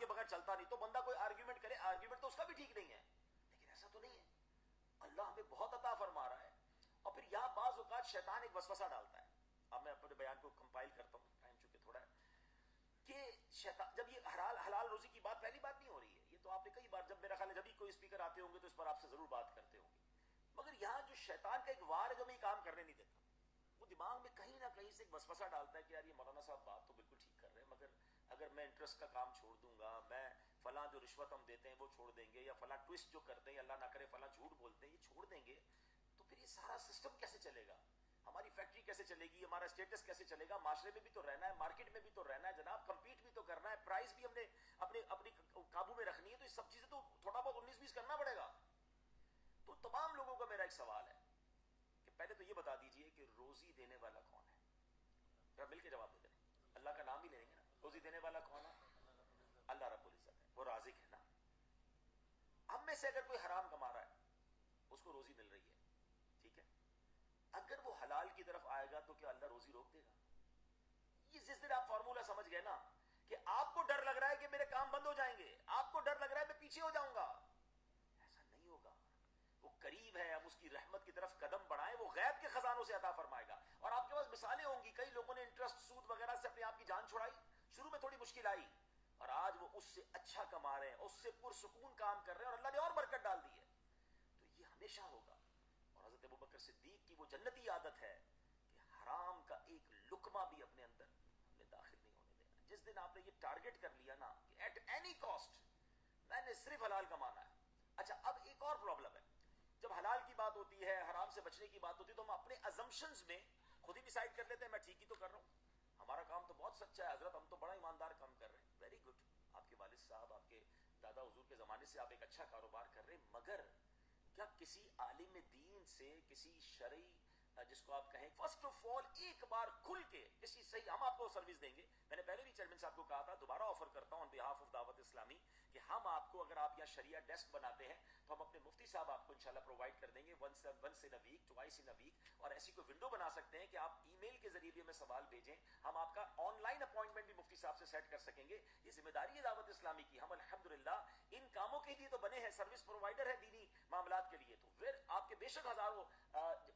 کے بغیر چلتا نہیں. تو بندہ کوئی آرگیومنٹ کرے, آرگیومنٹ تو اس کا بھی ٹھیک نہیں ہے, لیکن ایسا تو نہیں ہے. اللہ ہمیں بہت عطا فرما رہا ہے. اور پھر یہاں بعض اوقات شیطان ایک وسوسہ ڈالتا ہے. اب میں اپنے بیان کو کمپائل کرتا ہوں, ٹائم چونکہ تھوڑا ہے, کہ شیطان جب یہ حلال روزی کی بات پہلی بات نہیں ہو رہی ہے, یہ تو آپ نے کئی بار, جب میرا خیال ہے جب بھی کوئی اسپیکر آتے ہوں گے تو اس پر آپ سے ضرور بات کرتے ہوں گے, مگر یہاں جو شیطان کا ایک وار ہے جو میں یہ کام کرنے نہیں دیتا, وہ دماغ میں کہیں نہ کہیں سے ایک وسوسہ ڈالتا ہے کہ یار یہ مولانا صاحب بات تو بالکل ٹھیک کر رہے ہیں, مگر اگر میں انٹرسٹ کا کام چھوڑ دوں گا, میں فلاں جو رشوت ہم دیتے ہیں وہ چھوڑ دیں گے, یا فلاں ٹوسٹ جو کرتے ہیں اللہ نہ کرے فلاں جھوٹ بولتے ہیں یہ چھوڑ دیں گے, تو پھر یہ سارا سسٹم کیسے چلے گا, ہماری فیکٹری کیسے چلے گی, ہمارا اسٹیٹس کیسے چلے گا, معاشرے میں بھی تو رہنا ہے, مارکیٹ میں بھی تو رہنا ہے جناب, کمپیٹ بھی تو کرنا ہے, پرائز بھی ہم نے اپنی قابو میں رکھنی ہے, تو یہ سب چیزیں تو تھوڑا بہت 19-20 کرنا پڑے گا. تو تمام لوگوں کا میرا ایک سوال ہے کہ پہلے تو یہ بتا دیجئے کہ روزی دینے والا کون ہے. ذرا مل کے جواب دے دیں, اللہ کا نام ہی لیں گے نا. روزی دینے والا کون ہے؟ اللہ رب العزت ہے, وہ رازق ہے نا. ہم میں سے اگر کوئی حرام کما رہا ہے اس کو روزی مل رہی ہے, ٹھیک ہے, اگر وہ حلال کی طرف آئے گا تو کیا اللہ روزی روک دے گا؟ یہ جس دن آپ فارمولا سمجھ گئے نا کہ آپ کو ڈر لگ رہا ہے کہ میرے کام بند ہو جائیں گے, آپ کو ڈر لگ رہا ہے میں پیچھے ہو جاؤں گا, ایسا نہیں ہوگا. وہ قریب ہے, ہم اس کی رحمت کی طرف قدم بڑھائیں, وہ غیب کے خزانوں سے عطا فرمائے گا. اور آپ کے پاس مثالیں ہوں گی, کئی لوگوں نے انٹرسٹ سود وغیرہ سے اپنے آپ کی جان چھڑائی, شروع میں تھوڑی مشکل آئی, اور آج وہ اس سے اچھا کما رہے ہیں, اس سے پرسکون کام کر رہے ہیں, اور اللہ نے اور برکت ڈال دی ہے. تو یہ ہمیشہ ہوگا. اور حضرت ابوبکر صدیق کی وہ جنتی عادت ہے کہ حرام کا ایک لقمہ بھی اپنے اندر ہم نے داخل نہیں ہونے دینا. جس دن آپ نے یہ ٹارگٹ کر لیا نا کہ ایٹ اینی کاسٹ میں نے صرف حلال کمانا ہے. اچھا, اب ایک اور پرابلم ہے, جب حلال کی بات ہوتی ہے, حرام سے بچنے کی بات ہوتی ہے, تو ہم اپنے ازمپشنز میں خود ہی ڈیسائیڈ کر لیتے ہیں میں ٹھیک ہی تو کر رہا ہوں, ہمارا کام تو بہت سچا ہے حضرت, ہم تو بڑا ایماندار کام کر رہے ہیں. ویری گڈ, آپ کے والد صاحب, آپ کے دادا حضور کے زمانے سے آپ ایک اچھا کاروبار کر رہے ہیں, مگر کیا کسی عالم دین سے, کسی شرعی جس کو آپ کہیں فرسٹ آف آل ایک بار کھل کے کسی صحیح, ہم آپ کو سروس دیں گے, میں نے پہلے بھی چیئرمین صاحب کو کہا تھا, دوبارہ آفر کرتا ہوں آن بہاف آف دعوت اسلامی, کہ ہم آپ کو, اگر آپ یہاں شریعہ ڈیسک بناتے ہیں تو ہم اپنے مفتی صاحب آپ کو انشاءاللہ پرووائڈ کر دیں گے, ونس ان اے ویک, ٹوائس ان اے ویک, اور ایسی کوئی ونڈو بنا سکتے ہیں کہ آپ ای میل کے ذریعے بھی ہمیں سوال بھیجیں, ہم آپ کا آن لائن اپوائنٹمنٹ بھی مفتی صاحب سے سیٹ کر سکیں گے. یہ ذمہ داری ہے دعوت اسلامی کی, ہم الحمدللہ ان کاموں کے لیے تو بنے ہیں, سروس پرووائڈر ہے دینی معاملات کے لیے. تو پھر آپ کے بے شک ہزاروں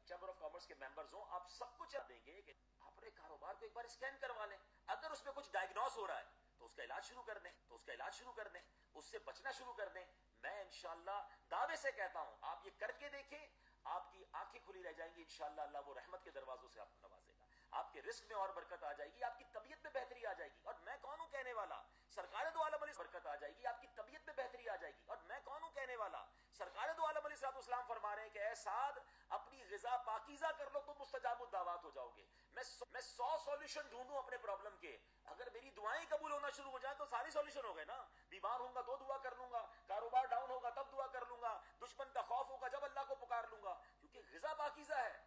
چیمبر آف کامرس کے ممبرز ہوں, آپ سب کچھ دیں گے کہ اپنے کاروبار کو ایک بار اسکین کروا لیں, اگر اس میں کچھ ڈائگنوز ہو رہا ہے تو اس کا علاج شروع کر دیں, اس سے بچنا شروع کر دیں. میں انشاءاللہ دعوے سے کہتا ہوں, آپ یہ کر کے دیکھیں, آپ کی آنکھیں کھلی رہ جائیں گی انشاءاللہ, اللہ وہ رحمت کے دروازوں سے آپ کو نوازے گا, آپ کے رزق میں اور برکت آ جائے گی, آپ کی طبیعت میں بہتری آ جائے گی. اور میں کون ہوں کہنے والا, سرکار دو عالم علیہ برکت آ جائے گی, آپ کی طبیعت میں بہتری آ جائے گی. اور میں کون ہوں کہنے والا, سرکار دو عالم علیہ السلام فرما رہے ہیں کہ اے سعد اپنی غذا پاکیزہ کر لو تو مستجاب الدعوات ہو جاؤ گے. میں 100 سولوشن ڈھونڈوں اپنے پرابلم کے, اگر میری دعائیں قبول ہونا شروع ہو جائیں تو ساری سولوشن ہو گئے نا. بیمار ہوں گا تو دعا کر لوں گا, کاروبار ڈاؤن ہوگا تب دعا کر لوں گا, دشمن کا خوف ہوگا جب اللہ کو پکار لوں گا, کیونکہ غذا پاکیزہ ہے,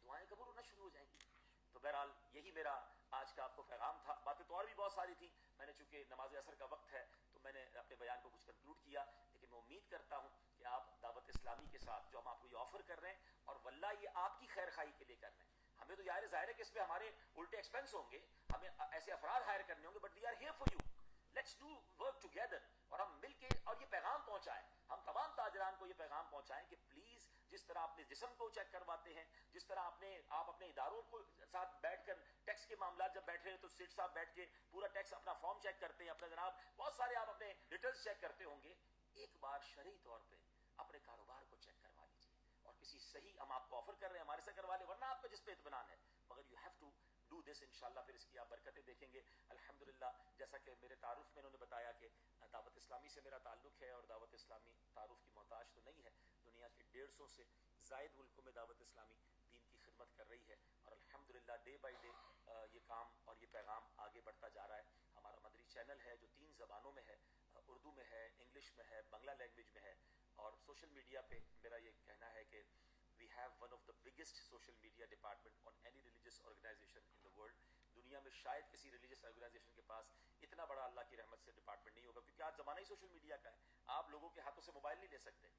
دعائیں قبول ہونا شروع ہو جائیں گی. تو بہرحال یہی میرا آج کا آپ کو پیغام تھا. باتیں تو اور بھی بہت ساری تھی, میں نے چونکہ نماز عصر کا وقت ہے تو میں نے اپنے بیان کو کچھ کنکلوڈ کیا, لیکن میں امید کرتا ہوں کہ آپ دعوت اسلامی کے ساتھ جو ہم آپ کو یہ آفر کر رہے ہیں, اور واللہ یہ آپ کی خیر خواہی کے لیے کر رہے ہیں, ہمیں تو ظاہر ہے کہ اس میں ہمارے الٹے ایکسپینس ہوں گے, ہمیں ایسے افراد ہائر کرنے ہوں گے, but we are here for you, let's do work together, اور ہم مل کے اور یہ پیغام پہنچائیں, ہم تمام تاجران کو یہ پیغام پہنچائیں کہ پلیز جس طرح اپنے جسم کو چیک کرواتے ہیں, جس طرح آپ اپنے اداروں کو ساتھ بیٹھ کر ٹیکس کے معاملات جب بیٹھ رہے ہیں تو سیٹ صاحب بیٹھ کے پورا ٹیکس اپنا فارم چیک کرتے ہیں, اپنے جناب بہت سارے آپ اپنے ریٹرنز چیک کرتے ہوں گے, ایک بار شرعی طور پہ اپنے کاروبار کو چیک کروا لیجیے, اور کسی صحیح ہم آپ کو آفر کر رہے ہیں ہمارے سے کروا لیں, ورنہ آپ کو جس پہ اطمینان ہے, مگر you have to do this انشاءاللہ, پھر اس کی آپ برکتیں دیکھیں گے. الحمدللہ جیسا کہ میرے تعارف میں انہوں نے بتایا کہ دعوت اسلامی سے میرا تعلق ہے, اور دعوت اسلامی تعارف کی محتاج تو نہیں ہے, دنیا کے 150 سے زائد ملکوں میں دعوت اسلامی دین کی خدمت کر رہی ہے, اور الحمدللہ ڈے بائی ڈے یہ کام اور یہ پیغام آگے بڑھتا جا رہا ہے. ہمارا مدری چینل ہے جو 3 زبانوں میں ہے, اردو میں ہے, انگلش میں ہے, بنگلہ لینگویج میں ہے, اور سوشل میڈیا پہ میرا یہ کہنا ہے کہ we have one of the biggest social media department on any religious organization in the world. دنیا میں شاید کسی ریلیجیس آرگنائزیشن کے پاس اتنا بڑا اللہ کی رحمت سے ڈپارٹمنٹ نہیں ہوگا, کیونکہ آج زمانہ ہی سوشل میڈیا کا ہے. آپ لوگوں کے ہاتھوں سے موبائل نہیں لے سکتے,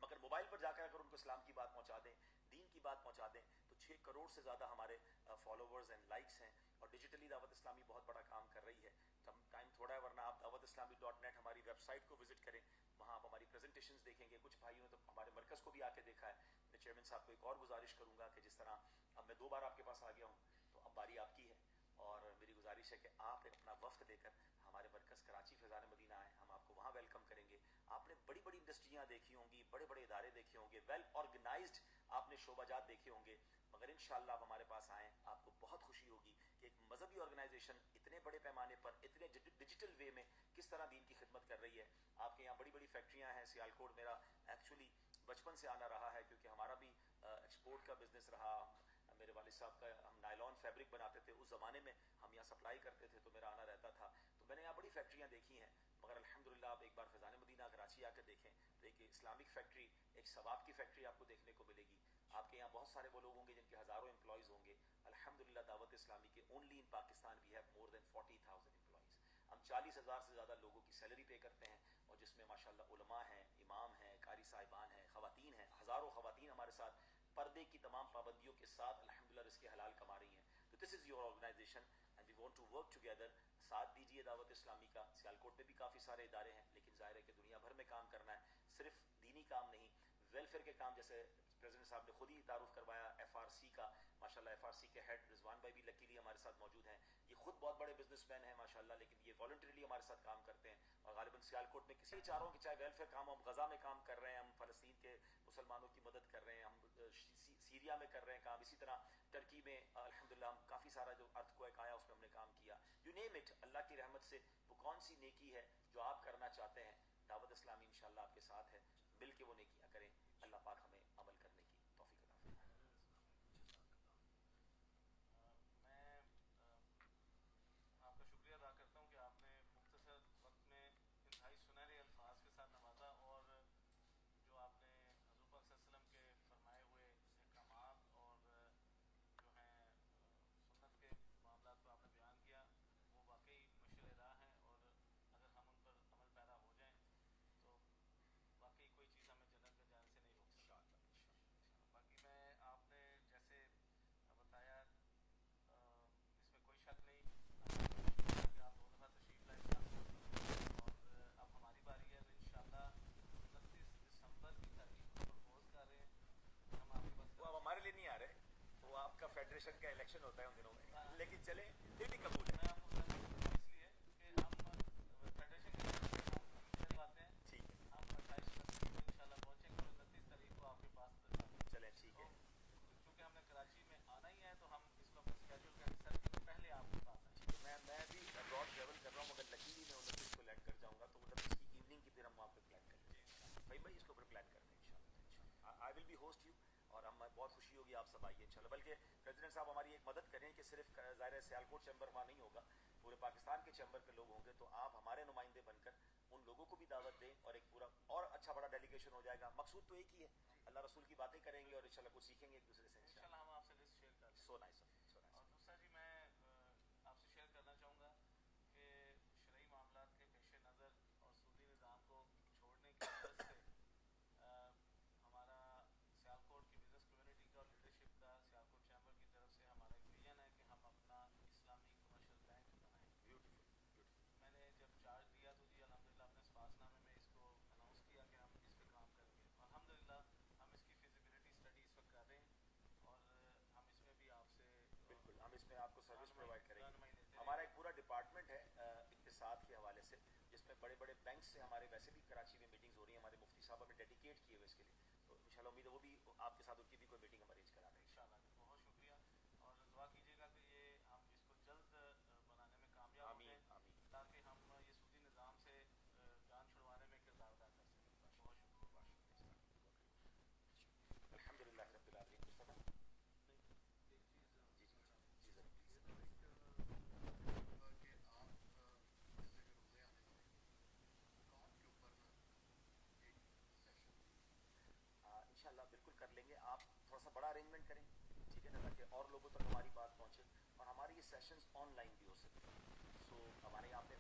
مگر موبائل پر جا کر اگر ان کو اسلام کی بات پہنچا دیں, دین کی بات پہنچا دیں, تو 6 کروڑ سے زیادہ ہمارے فالوورز اینڈ لائکس ہیں, اور ڈیجیٹلی دعوت اسلامی بہت بڑا کام کر رہی ہے. ٹائم تھوڑا ہے, ورنہ آپ دعوت اسلامی سائٹ کو وزٹ کریں, وہاں آپ ہماری پریزنٹیشنز دیکھیں گے. کچھ بھائیوں نے تو ہمارے مرکز کو بھی آ کے دیکھا ہے. میں چیئرمین صاحب کو ایک اور گزارش کروں گا کہ جس طرح اب میں 2 بار آپ کے پاس آ گیا ہوں, تو اب باری آپ کی ہے, اور میری گزارش ہے کہ آپ اپنا وفد لے کر ہمارے مرکز کراچی فیضان مدینہ آئیں, ہم آپ کو وہاں ویلکم کریں گے. آپ نے بڑی بڑی انڈسٹریاں دیکھی ہوں گی, بڑے بڑے ادارے دیکھے ہوں گے, ویل آرگنائزڈ آپ نے شعبہ جات دیکھے ہوں گے, مگر انشاءاللہ آپ ہمارے پاس آئیں, آپ کو بہت خوشی ہوگی کہ ایک مذہبی آرگنائزیشن اتنے بڑے پیمانے پر اتنے ڈیجیٹل وے میں کس طرح دین کی خدمت کر رہی ہے. آپ کے یہاں بڑی بڑی فیکٹریاں ہیں. سیالکوٹ میرا ایکچولی بچپن سے آنا رہا ہے, کیونکہ ہمارا بھی ایکسپورٹ کا بزنس رہا. میرے والد صاحب کا, ہم نائلون فیبرک بناتے تھے, اس زمانے میں ہم یہاں سپلائی کرتے تھے, تو میرا آنا رہتا تھا. تو میں نے یہاں بڑی فیکٹریاں دیکھی ہیں, مگر الحمدللہ آپ ایک بار فیضان مدینہ کراچی آ کر دیکھیں تو ایک اسلامک فیکٹری, ایک ثواب کی فیکٹری آپ کو دیکھنے کو ملے گی. آپ کے یہاں بہت سارے وہ لوگ ہوں گے جن کے ہزاروں امپلائیز ہوں گے. الحمدللہ دعوت اسلامی کے only in Pakistan we have more than 40,000 employees. ہم 40,000 سے زیادہ لوگوں کی سیلری پے کرتے ہیں, اور جس میں ماشاءاللہ علماء ہیں, امام ہیں, قاری صاحبان ہیں, خواتین ہیں, ہزاروں خواتین ہمارے ساتھ پردے کی تمام پابندیوں کے ساتھ الحمدللہ رزق حلال کما رہی ہیں. تو this is your organisation and we want to work together. ساتھ دیجیے دعوت اسلامی کا. سیالکوٹ میں بھی کافی سارے ادارے ہیں, لیکن ظاہر ہے کہ دنیا بھر میں کام کرنا ہے, صرف دینی کام نہیں, ویلفیئر کے کام, جیسے پریزیڈنٹ صاحب نے خود ہی تعارف کروایا ایف آر سی کا. ماشاءاللہ ایف آر سی کے ہیڈ رضوان بھائی بھی لکیلی ہمارے ساتھ موجود ہیں. یہ خود بہت بڑے بزنس مین ہیں ماشاءاللہ, لیکن یہ والنٹریلی ہمارے ساتھ کام کرتے ہیں, اور غالباً سیالکوٹ میں کسی چاروں کے چاہے ویلفیئر کام ہو, ہم غزہ میں کام کر رہے ہیں, ہم فلسطین کے مسلمانوں کی مدد کر رہے ہیں, ہم سیریا میں کر رہے ہیں کام, اسی طرح ٹرکی میں الحمدللہ ہم کافی سارا جو ارتھ کو ایک آیا اس میں ہم نے کام کیا. یو نیم اٹ, اللہ کی رحمت سے وہ کون سی نیکی ہے جو آپ کرنا چاہتے ہیں, دعوت اسلامی انشاءاللہ آپ کے ساتھ ہے. مل کے وہ نیکیاں کریں. اللہ پاک ہمیں عمل کرنے کی توفیق عطا فرمائے. میں آپ کا شکریہ ادا کرتا ہوں کہ آپ نے مختصر وقت میں انتہائی سنہرے الفاظ کے ساتھ نوازا, اور جو آپ نے حضور پاک صلی اللہ علیہ وسلم کے فرمائے ہوئے احکامات اور جو ہیں سنت کے معاملات کو آپ نے بیان کیا, وہ واقعی مشعل راہ ہیں, اور اگر ہم ان پر عمل پیرا ہو جائیں تو واقعی کوئی چیز ہمیں جنت میں جانے سے نہیں روک سکتی. باقی میں آپ نے جیسے بتایا, اس میں کوئی شک نہیں کہ آپ 2 دفعہ تشریف لائے سیالکوٹ, اور اب ہماری باری ہے. تو انشاءاللہ 29 دسمبر کی تاریخ کو پرپوز کر رہے ہیں کہ ہم آپ کے پاس. وہ اب ہمارے لیے نہیں آ رہے, وہ آپ کا فیڈریشن کا الیکشن ہوتا ہے ان دنوں میں, لیکن چلیں پھر بھی قبول ہے. میں آپ کو اس لیے کہ ہم فیڈریشن کے لیے آتے ہیں. ٹھیک ہے, ہم 28 29 کو انشاءاللہ پہنچیں گے, اور 29 تاریخ کو آپ کے پاس چلیں ٹھیک ہے. چونکہ ہم نے کراچی میں آنا ہی ہے, تو ہم اس کو اپنے اسکیجول کا حصہ رکھیں گے, پہلے آپ کے پاس آئیں. میں بھی ابراڈ ٹریول کر رہا ہوں, مگر لکیلی میں 29 کو لینڈ کر جاؤں گا, تو 29 کی ایوننگ کی پھر ہم وہاں پہ پلان کر لیں گے. بھائی اس کو پھر پلان کرتے ہیں انشاءاللہ. آئی ول بی ہوسٹ یو, اور ہمیں بہت خوشی ہوگی آپ سب آئیے انشاءاللہ. بلکہ پریزیڈنٹ صاحب ہماری ایک مدد کریں کہ صرف ظاہر سیالکوٹ چیمبر وہاں نہیں ہوگا, پورے پاکستان کے چیمبر کے لوگ ہوں گے, تو آپ ہمارے نمائندے بن کر ان لوگوں کو بھی دعوت دیں, اور ایک پورا اور اچھا بڑا ڈیلیگیشن ہو جائے گا. مقصود تو ایک ہی ہے, اللہ رسول کی باتیں کریں گے, اور انشاءاللہ کچھ سیکھیں گے ایک دوسرے سے انشاءاللہ. ہم آپ سے لسٹ شیئر کر لیں گے. So nice of you, so nice. اور دوسرا جی, میں آپ سے شیئر کرنا چاہوں گا کہ شرعی معاملات کے پیش نظر اور سودی نظام کو چھوڑنے کی غرض سے ہمارا سیالکوٹ کی بزنس کمیونٹی کا اور لیڈرشپ کا سیالکوٹ چیمبر کی طرف سے ہمارا ایک ویژن ہے کہ ہم اپنا اسلامی کمرشل بینک بنائیں. Beautiful, beautiful. میں نے جب چارج دیا تو جی الحمدللہ اپنے اس پاس نامے میں اس کو اناؤنس کیا کہ ہم اس پہ کام کریں گے. الحمدللہ ہم اس کی فیزیبلٹی اسٹڈی اس وقت کر رہے ہیں, اور ہم اس میں بھی آپ سے بالکل, ہم اس میں آپ کو سروس پرووائڈ کریں رہنمائی گے. لیتے ہمارا رہیں ایک پورا ڈپارٹمنٹ ہے اقتصاد کے حوالے سے, جس میں بڑے بڑے بینک سے ہمارے ویسے بھی کراچی میں میٹنگز ہو رہی ہیں. ہمارے مفتی صاحب ہمیں ڈیڈیکیٹ کیے ہوئے اس کے لیے, تو انشاءاللہ امید ہے وہ بھی آپ کے ساتھ ان کی بھی کوئی میٹنگ ہم ارینج کرا دیں. انشاءاللہ. بہت شکریہ, اور دعا کیجیے گا کہ یہ ہم اس کو جلد بنانے میں کامیاب ہو جائیں, آمین, آمین. تاکہ ہم یہ سودی نظام سے جان چھڑوانے میں کردار ادا کر سکیں. بہت شکریہ. الحمدللہ رب العالمین. مصطفیٰ ایک چیز جی جی اگر آپ جی ضرور. یہ تو ایک ہوگا کہ آپ جیسے کہ روزے آنے والے ہیں, اوقات کے اوپر نا ایک سیشن انشاءاللہ بالکل کر لیں گے. آپ تھوڑا سا بڑا ارینجمنٹ کریں, ٹھیک ہے نا, تاکہ اور لوگوں تک ہماری بات پہنچے, اور ہماری یہ سیشنز آن لائن بھی ہو سکتے ہیں. سو ہمارے یہاں پہ